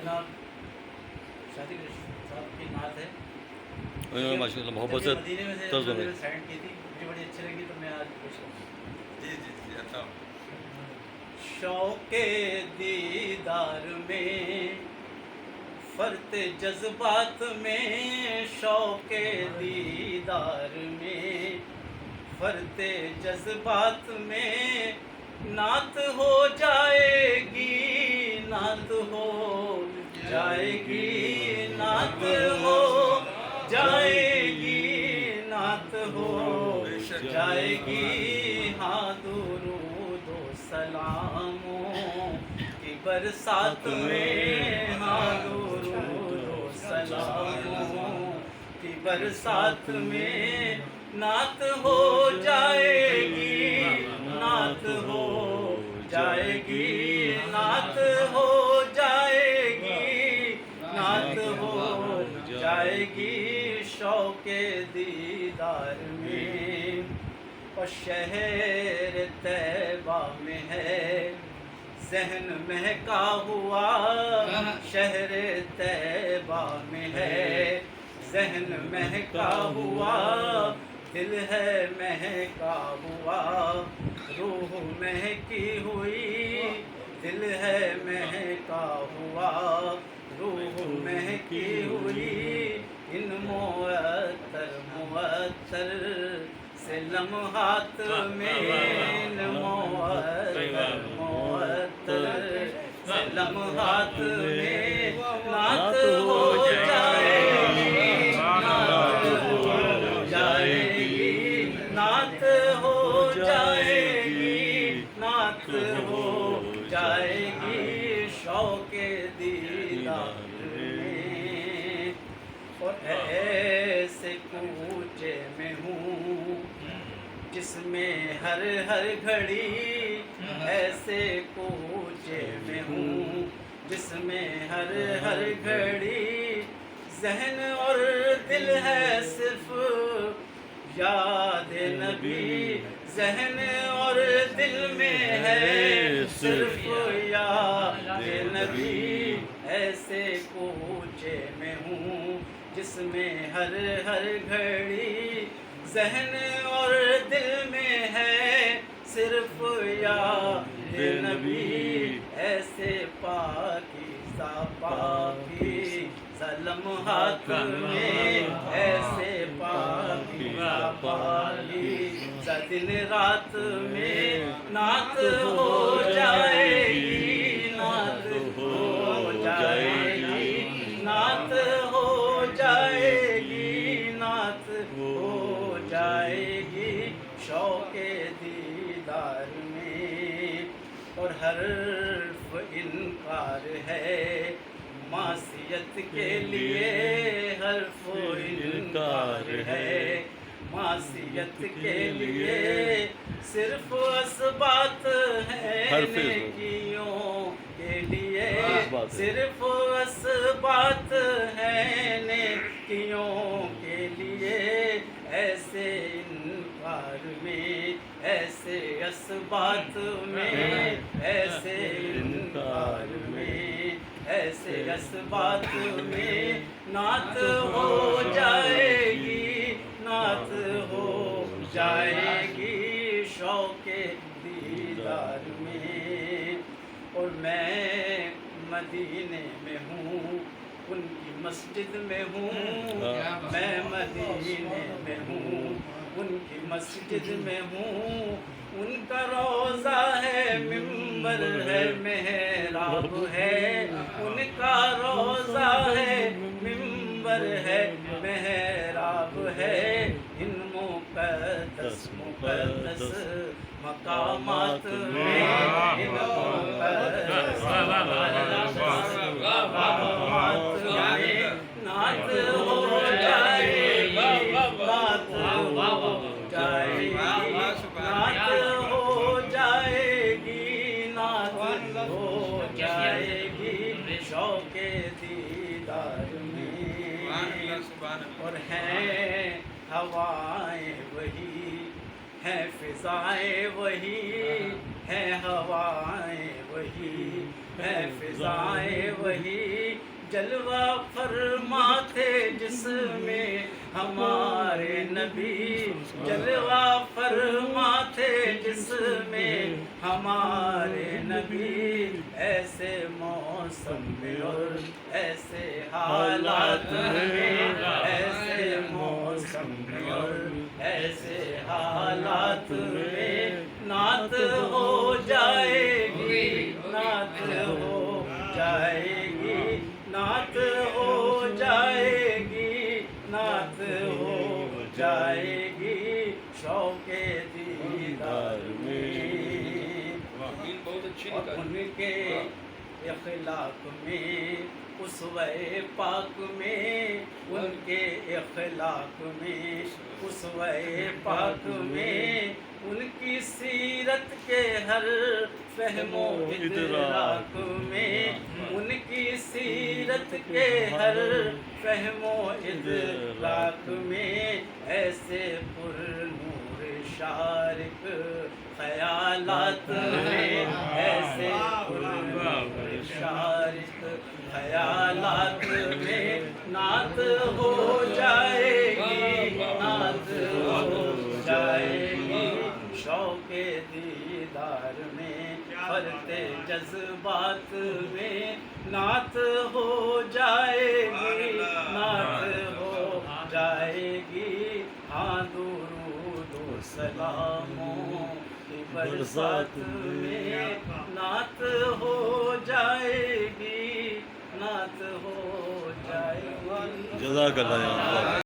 جناب شادی صاحب کی نعت ہے ماشاء اللہ محبت سے مدینے میں سے طرز میں سائنڈ کی تھی، مجھے بڑی اچھی لگی تو میں آج پیش کروں. جی جی جی اچھا. شوق دیدار میں فرت جذبات میں، شوق دیدار میں فرت جذبات میں نعت ہو جائے گی، نعت ہو جائے گی، نعت ہو جائے گی، نعت ہو جائے گی. ہاں درود و سلاموں کی برسات میں، ہاں درود و سلاموں کی برسات میں نعت ہو جائے گی، نعت ہو جائے گی، نعت ہو جائے گی، نعت ہو جائے گی. شوق دیدار میں اور شہر طیبہ میں ہے ذہن مہکا ہوا، شہر طیبہ میں ہے ذہن مہکا ہوا، دل ہے مہکا ہوا، روح مہکی ہوئی، دل ہے مہکا ہوا، روح مہکی ہوئی. ان معطر سے لمحات میں، ان معطر سے لمحات میں نعت ہو جائے گی، نعت ہو جائے گی، نعت ہو جائے گی، نعت ہو جائے گی. شوق دیدار میں اور ایسے کوچے میں ہوں جس میں ہر گھڑی، ایسے کوچے میں ہوں جس میں ہر گھڑی ذہن اور دل ہے صرف یاد نبی، ذہن اور دل میں ہے صرف یاد نبی. ایسے کوچے میں ہوں جس میں ہر گھڑی ذہن اور دل میں ہے صرف یاد نبی. ایسے پاکیزہ پاکیزہ لمحات میں، ایسے پاکیزہ پاکیزہ دن رات میں نعت ہو جائے گی، نعت ہو جائے گی، نعت ہو جائے گی، نعت ہو جائے گی. شوق دیدار میں اور حرف انکار ہے معصیت کے لیے، حرف انکار ہے معصیت کے لیے، صرف اسبات ہیں نیکیوں کے لیے، صرف اسبات ہیں نیکیوں کے لیے. ایسے انکار میں، ایسے اسبات میں، ایسے انکار میں، ایسے اسبات میں نعت ہو جائے گی، نعت ہو جائے گی. شوق دیدار میں اور میں مدینے میں ہوں، ان کی مسجد میں ہوں، میں مدینے میں ہوں، ان کی مسجد میں ہوں. ان کا روضہ ہے، ممبر ہے، محراب ہے، ان کا روضہ ہے، ممبر ہے، محراب ہے. ان مقدس مقامات میں، ان مقدس مقامات میں نعت ہو جائے گی، نعت ہو جائے گی، نعت ہو جائے گی، نعت ہو جائے گی. شوق دیدار میں اور ہیں ہوائیں وہی، ہیں فضائیں وہی، ہیں ہوائیں وہی، ہے فضائیں وہی جلوہ فرماتے جس میں ہمارے نبی جلوہ فرماتے جس میں ہمارے نبی ایسے موسم میں اور ایسے حالات میں ایسے موسم میں اور ایسے حالات میں نعت ہو جائے گی نعت ہو جائے گی نعت ہو جائے گی نعت ہو جائے گی شوق دیدار میں بہت اچھی اور ان کے اخلاق میں اسوہ پاک میں ان کے اخلاق میں اسوہ پاک میں ان کی سیرت کے ہر فہم و ادراک میں ان کی سیرت کے ہر فہم و ادراک میں ایسے پر نور شارق خیالات میں ایسے پر نور شارق خیالات میں نعت ہو جائے گی نعت ہو جائے گی شوق دیدار میں فرتے جذبات میں نعت ہو جائے گی نعت ہو جائے گی ہاں درود و سلاموں کی برسات میں نعت ہو جائے گی نعت ہو جائے گی جزاک اللہ